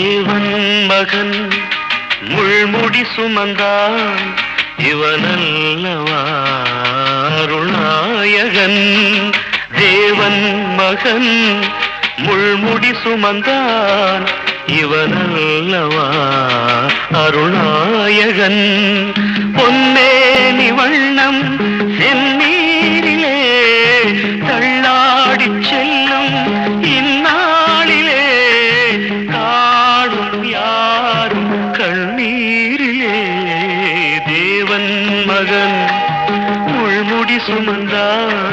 தேவன் மகன் முள்முடி சுமந்தான் இவனல்லவா அருள்நாயகன். தேவன் மகன் முள்முடி சுமந்தான் இவனல்லவா அருள்நாயகன். பொன்னேனி வண்ணம் செந்நீரிலே தள்ளாடிச் செல்லும் இந்நாளிலே காணும் யாரும் கண்ணீரிலே. தேவன் மகன் முள்முடி சுமந்தான்